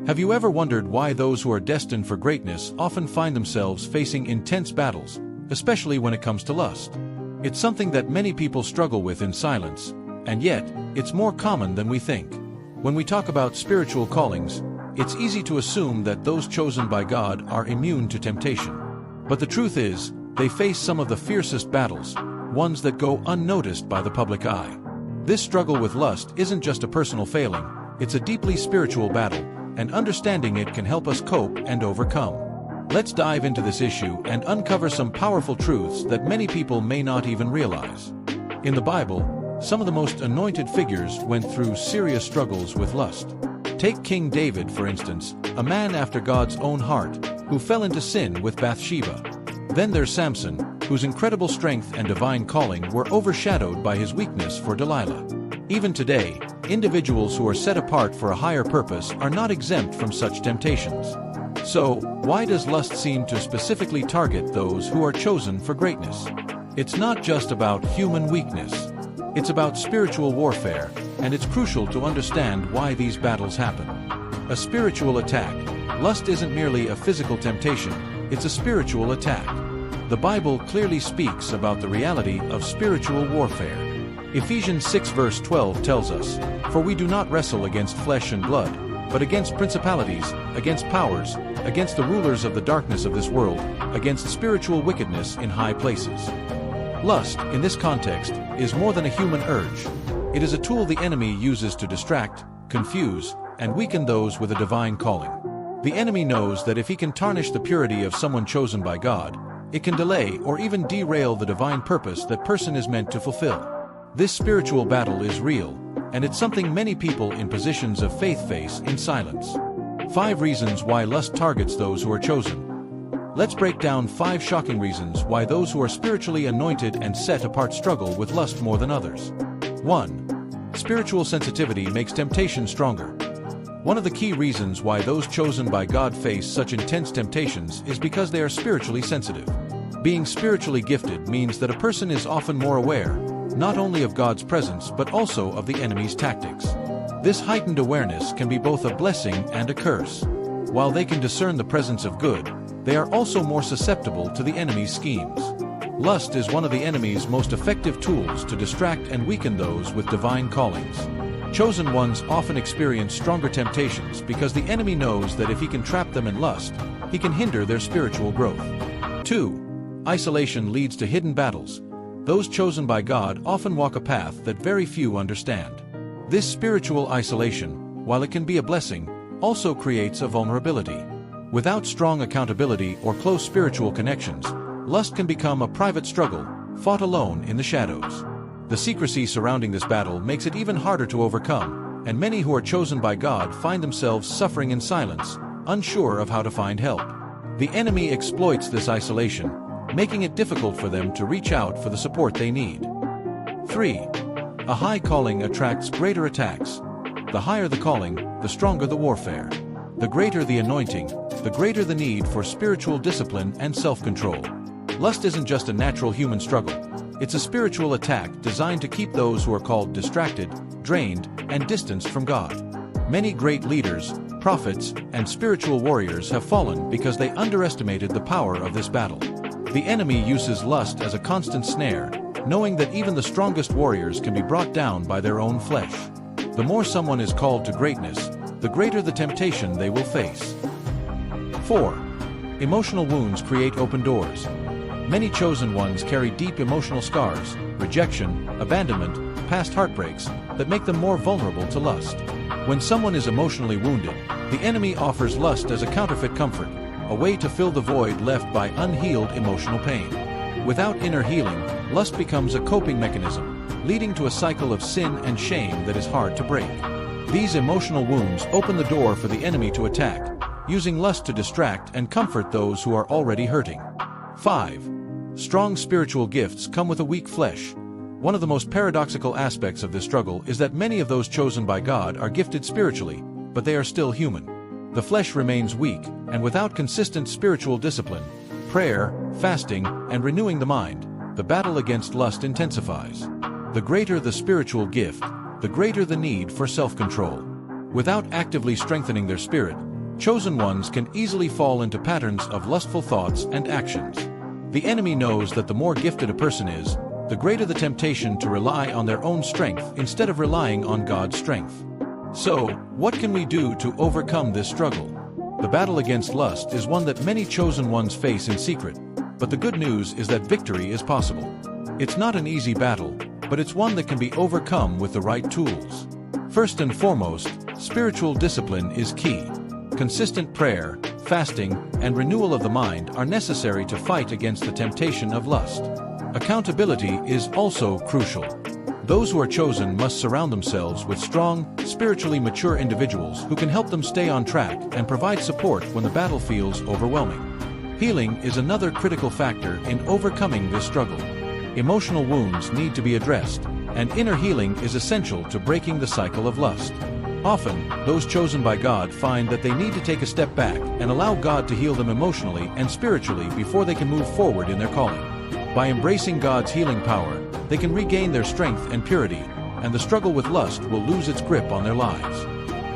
Have you ever wondered why those who are destined for greatness often find themselves facing intense battles, especially when it comes to lust? It's something that many people struggle with in silence, and yet, it's more common than we think. When we talk about spiritual callings, it's easy to assume that those chosen by God are immune to temptation. But the truth is, they face some of the fiercest battles, ones that go unnoticed by the public eye. This struggle with lust isn't just a personal failing, it's a deeply spiritual battle, and understanding it can help us cope and overcome. Let's dive into this issue and uncover some powerful truths that many people may not even realize. In the Bible, some of the most anointed figures went through serious struggles with lust. Take King David, for instance, a man after God's own heart, who fell into sin with Bathsheba. Then there's Samson, whose incredible strength and divine calling were overshadowed by his weakness for Delilah. Even today, individuals who are set apart for a higher purpose are not exempt from such temptations. So, why does lust seem to specifically target those who are chosen for greatness? It's not just about human weakness. It's about spiritual warfare, and it's crucial to understand why these battles happen. A spiritual attack. Lust isn't merely a physical temptation, it's a spiritual attack. The Bible clearly speaks about the reality of spiritual warfare. Ephesians 6 verse 12 tells us, "For we do not wrestle against flesh and blood, but against principalities, against powers, against the rulers of the darkness of this world, against spiritual wickedness in high places." Lust, in this context, is more than a human urge. It is a tool the enemy uses to distract, confuse, and weaken those with a divine calling. The enemy knows that if he can tarnish the purity of someone chosen by God, it can delay or even derail the divine purpose that person is meant to fulfill. This spiritual battle is real, and it's something many people in positions of faith face in silence. 5 reasons why lust targets those who are chosen. Let's break down 5 shocking reasons why those who are spiritually anointed and set apart struggle with lust more than others. 1. Spiritual sensitivity makes temptation stronger. One of the key reasons why those chosen by God face such intense temptations is because they are spiritually sensitive. Being spiritually gifted means that a person is often more aware, not only of God's presence but also of the enemy's tactics. This heightened awareness can be both a blessing and a curse. While they can discern the presence of good, they are also more susceptible to the enemy's schemes. Lust is one of the enemy's most effective tools to distract and weaken those with divine callings. Chosen ones often experience stronger temptations because the enemy knows that if he can trap them in lust, he can hinder their spiritual growth. 2. Isolation leads to hidden battles. Those chosen by God often walk a path that very few understand. This spiritual isolation, while it can be a blessing, also creates a vulnerability. Without strong accountability or close spiritual connections, lust can become a private struggle, fought alone in the shadows. The secrecy surrounding this battle makes it even harder to overcome, and many who are chosen by God find themselves suffering in silence, unsure of how to find help. The enemy exploits this isolation, making it difficult for them to reach out for the support they need. 3. A high calling attracts greater attacks. The higher the calling, the stronger the warfare. The greater the anointing, the greater the need for spiritual discipline and self-control. Lust isn't just a natural human struggle. It's a spiritual attack designed to keep those who are called distracted, drained, and distanced from God. Many great leaders, prophets, and spiritual warriors have fallen because they underestimated the power of this battle. The enemy uses lust as a constant snare, knowing that even the strongest warriors can be brought down by their own flesh. The more someone is called to greatness, the greater the temptation they will face. 4. Emotional wounds create open doors. Many chosen ones carry deep emotional scars, rejection, abandonment, past heartbreaks, that make them more vulnerable to lust. When someone is emotionally wounded, the enemy offers lust as a counterfeit comfort, a way to fill the void left by unhealed emotional pain. Without inner healing, lust becomes a coping mechanism, leading to a cycle of sin and shame that is hard to break. These emotional wounds open the door for the enemy to attack, using lust to distract and comfort those who are already hurting. 5. Strong spiritual gifts come with a weak flesh. One of the most paradoxical aspects of this struggle is that many of those chosen by God are gifted spiritually, but they are still human. The flesh remains weak, and without consistent spiritual discipline, prayer, fasting, and renewing the mind, the battle against lust intensifies. The greater the spiritual gift, the greater the need for self-control. Without actively strengthening their spirit, Chosen ones can easily fall into patterns of lustful thoughts and actions. The enemy knows that the more gifted a person is, the greater the temptation to rely on their own strength instead of relying on God's strength. So, what can we do to overcome this struggle? The battle against lust is one that many chosen ones face in secret, but the good news is that victory is possible. It's not an easy battle, but it's one that can be overcome with the right tools. First and foremost, spiritual discipline is key. Consistent prayer, fasting, and renewal of the mind are necessary to fight against the temptation of lust. Accountability is also crucial. Those who are chosen must surround themselves with strong, spiritually mature individuals who can help them stay on track and provide support when the battle feels overwhelming. Healing is another critical factor in overcoming this struggle. Emotional wounds need to be addressed, and inner healing is essential to breaking the cycle of lust. Often, those chosen by God find that they need to take a step back and allow God to heal them emotionally and spiritually before they can move forward in their calling. By embracing God's healing power, they can regain their strength and purity, and the struggle with lust will lose its grip on their lives.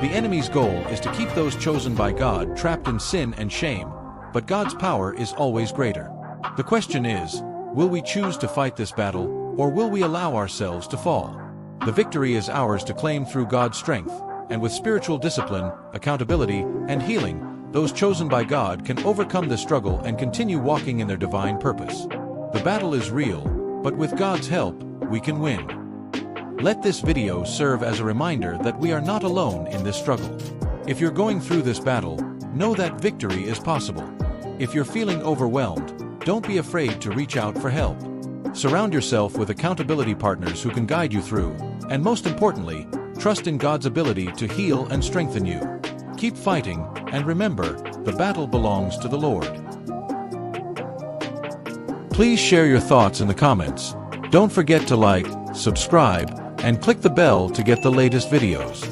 The enemy's goal is to keep those chosen by God trapped in sin and shame, but God's power is always greater. The question is, will we choose to fight this battle, or will we allow ourselves to fall? The victory is ours to claim through God's strength, and with spiritual discipline, accountability, and healing, those chosen by God can overcome the struggle and continue walking in their divine purpose. The battle is real, but with God's help, we can win. Let this video serve as a reminder that we are not alone in this struggle. If you're going through this battle, know that victory is possible. If you're feeling overwhelmed, don't be afraid to reach out for help. Surround yourself with accountability partners who can guide you through, and most importantly, trust in God's ability to heal and strengthen you. Keep fighting, and remember, the battle belongs to the Lord. Please share your thoughts in the comments. Don't forget to like, subscribe, and click the bell to get the latest videos.